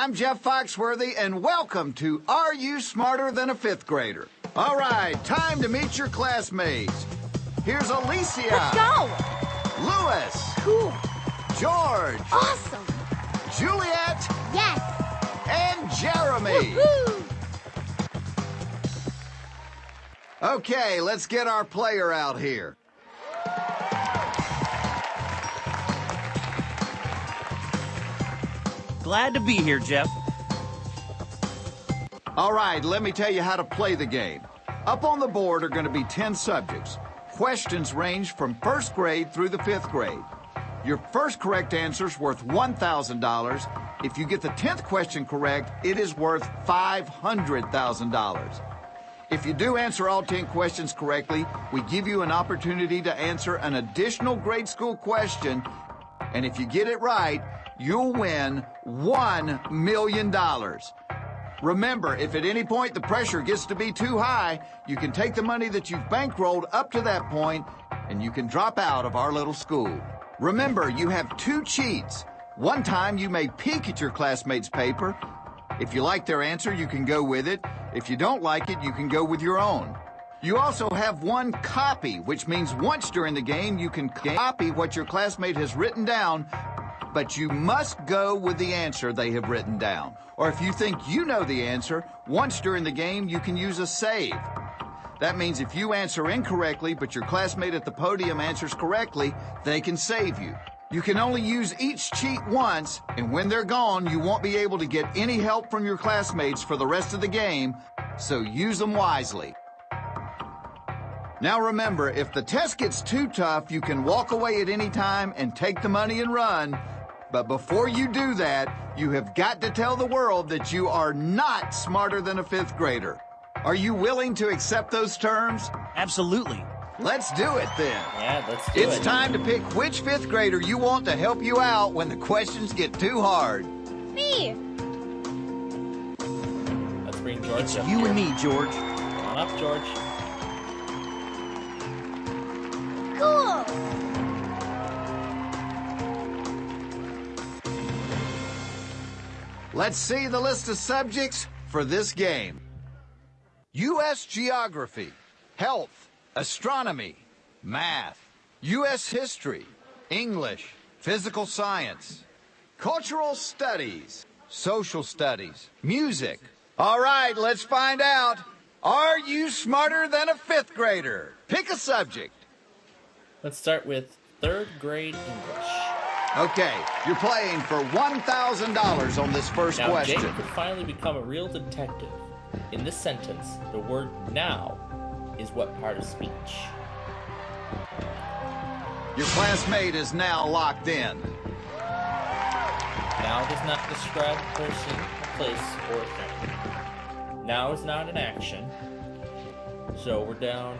I'm Jeff Foxworthy, and welcome to Are You Smarter Than a Fifth Grader? All right, time to meet your classmates. Here's Alicia. Let's go. Louis. Cool. George. Awesome. Juliet. Yes. And Jeremy. Woohoo. Okay, let's get our player out here. Glad to be here, Jeff. All right, let me tell you how to play the game. Up on the board are going to be 10 subjects. Questions range from first grade through the fifth grade. Your first correct answer is worth $1,000. If you get the 10th question correct, it is worth $500,000. If you do answer all 10 questions correctly, we give you an opportunity to answer an additional grade school question. And if you get it right, you'll win $1 million. Remember, if at any point the pressure gets to be too high, you can take the money that you've bankrolled up to that point and you can drop out of our little school. Remember, you have 2 cheats. One time you may peek at your classmates' paper. If you like their answer, you can go with it. If you don't like it, you can go with your own. You also have 1 copy, which means once during the game you can copy what your classmate has written down, but you must go with the answer they have written down. Or if you think you know the answer, once during the game you can use a save. That means if you answer incorrectly, but your classmate at the podium answers correctly, they can save you. You can only use each cheat once, and when they're gone, you won't be able to get any help from your classmates for the rest of the game, so use them wisely. Now remember, if the test gets too tough, you can walk away at any time and take the money and run. But before you do that, you have got to tell the world that you are not smarter than a fifth grader. Are you willing to accept those terms? Absolutely. Let's do it then. Yeah, let's do it. It's time to pick which fifth grader you want to help you out when the questions get too hard. Me. Let's bring George It's up you here. and me, George. Come on up, George. Cool. Let's see the list of subjects for this game. U.S. Geography, Health, Astronomy, Math, U.S. History, English, Physical Science, Cultural Studies, Social Studies, Music. All right, let's find out. Are you smarter than a fifth grader? Pick a subject. Let's start with third grade English. Okay, you're playing for $1,000 on this first Now, question. Jake could finally become a real detective. In this sentence, the word now is what part of speech? Your classmate is now locked in. Now does not describe a person, a place, or a thing. Now is not an action. So we're down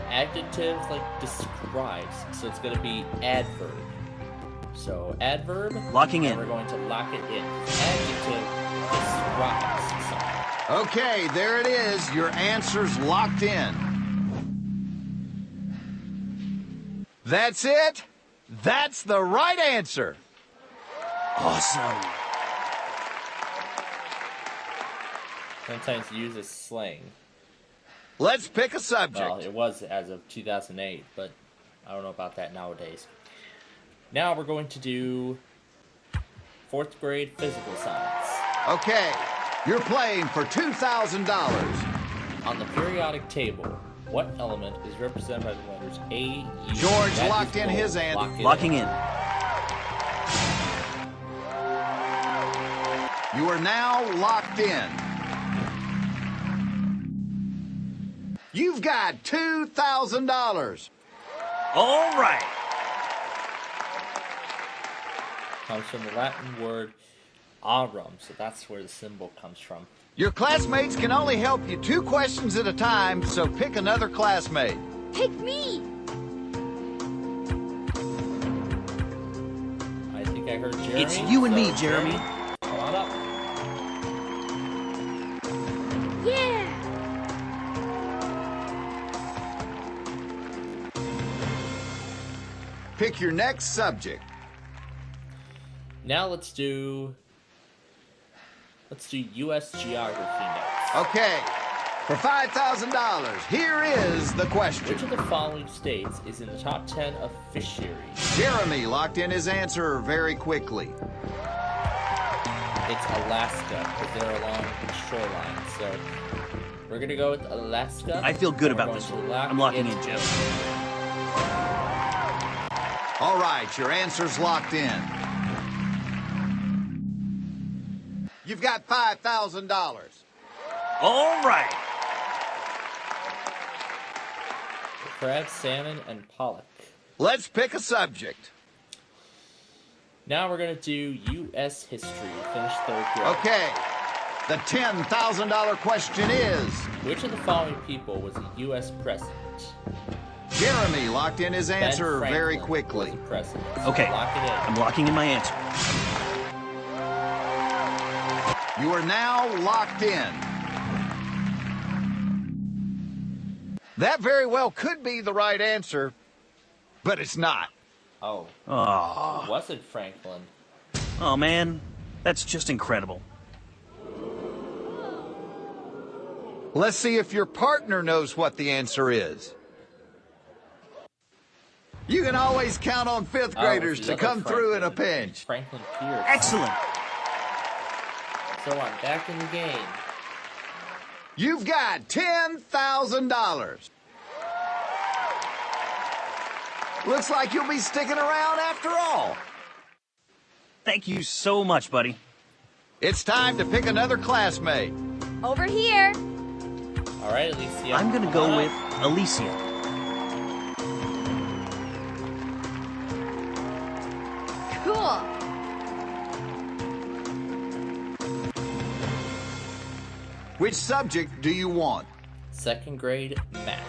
adjective like describes. So it's going to be adverb. So adverb. Locking in. And we're going to lock it in. Adjective describes something. Okay, there it is. Your answer's locked in. That's it? That's the right answer. Awesome. Sometimes used as slang. Let's pick a subject. Well, it was as of 2008, but I don't know about that nowadays. Now we're going to do 4th grade physical science. Okay, you're playing for $2,000. On the periodic table, what element is represented by the letters A, U? George That locked is in gold. his answer. Lock it Locking in. You are now locked in. You've got $2,000. All right. Comes from the Latin word aurum, so that's where the symbol comes from. Your classmates can only help you 2 questions at a time, so pick another classmate. Pick me. I think I heard Jeremy. It's you and so me, Jeremy. Come on up. Yeah. Pick your next subject. Now let's do Let's do U.S. geography next. Okay, for $5,000, here is the question. Which of the following states is in the top 10 of fisheries? Jeremy locked in his answer very quickly. It's Alaska, because they're along the shoreline. So we're gonna go with Alaska. I feel good and we're about this going one. to lock I'm locking it in, Jeff. All right, your answer's locked in. You've got $5,000. All right. Crab, salmon, and pollock. Let's pick a subject. Now we're gonna do U.S. history. Finish third grade. Okay, the $10,000 question is... Which of the following people was a U.S. president? Jeremy locked in his Ben answer Franklin very was quickly. the president. So Okay, lock it in. I'm locking in my answer. You are now locked in. That very well could be the right answer, but it's not. Oh, Oh, it wasn't Franklin. oh man, that's just incredible. Let's see if your partner knows what the answer is. You can always count on fifth Oh, graders it's to the come other through in a Franklin. pinch. Franklin Pierce. Excellent. So I'm back in the game. You've got $10,000. Looks like you'll be sticking around after all. Thank you so much, buddy. It's time to pick another classmate. Over here. All right, Alicia. I'm gonna come go on with up. Alicia. Cool. Which subject do you want? Second grade math.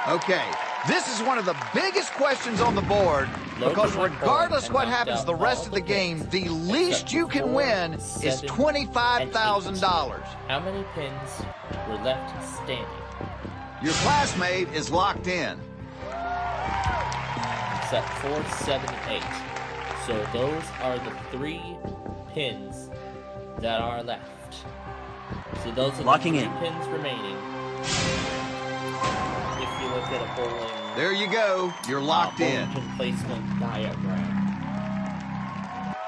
Okay, this is one of the biggest questions on the board Logan because went regardless home what and knocked happens out the rest all of the the game, pins, the least except you can 4, win is 7, $25,000. How many pins were left standing? Your classmate is locked in. Except 4, 7, and 8. So those are the 3 pins that are left. So those are Locking the 3 in. pins remaining. If you look at a bowling, There you go. You're locked in. bowling pin placement diagram.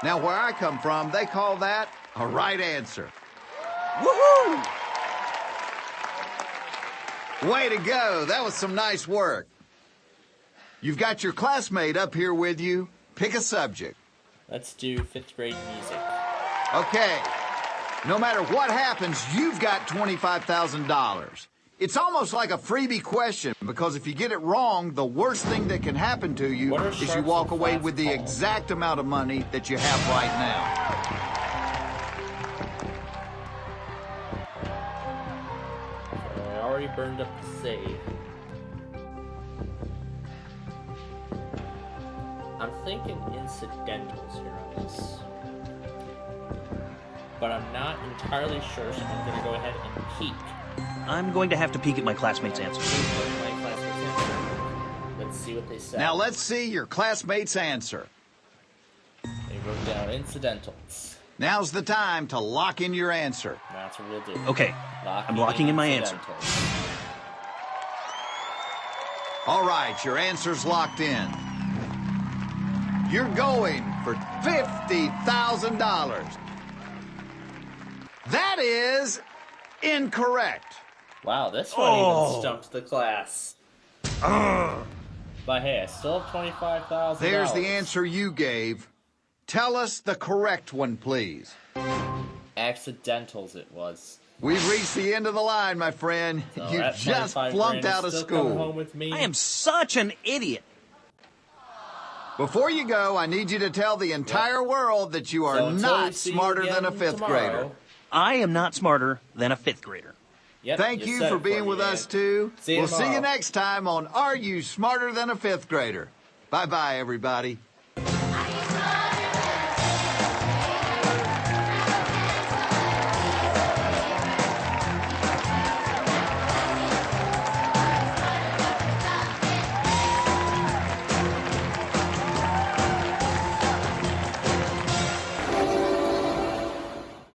Now, where I come from, they call that a right answer. Woohoo! Way to go. That was some nice work. You've got your classmate up here with you. Pick a subject. Let's do 5th grade music. Okay. No matter what happens, you've got $25,000. It's almost like a freebie question because if you get it wrong, the worst thing that can happen to you What are is you sharks walk and away flats with the called? exact amount of money that you have right now. I already burned up the save. I'm thinking incidentals here on this. But I'm not entirely sure, so I'm going to go ahead and peek. I'm going to have to peek at my classmate's answer. My classmate's answer. Let's see what they said. Now let's see your classmate's answer. They wrote down incidentals. Now's the time to lock in your answer. That's what we'll do. Okay, I'm locking in my answer. incidentals. All right, your answer's locked in. You're going for $50,000. That is incorrect. Wow, this one Oh. even stumped the class. But hey, I still have $25,000. There's the answer you gave. Tell us the correct one, please. Accidentals it was. We've reached the end of the line, my friend. So You that just 25 flunked grand out is of still coming home school. with me. I am such an idiot. Before you go, I need you to tell the entire world that you So are until we not see you smarter than a again fifth tomorrow- grader. I am not smarter than a 5th grader. Yep, Thank you said for it being me, with man. us, too. See you We'll see you tomorrow. next time on Are You Smarter Than a Fifth Grader? Bye-bye, everybody. I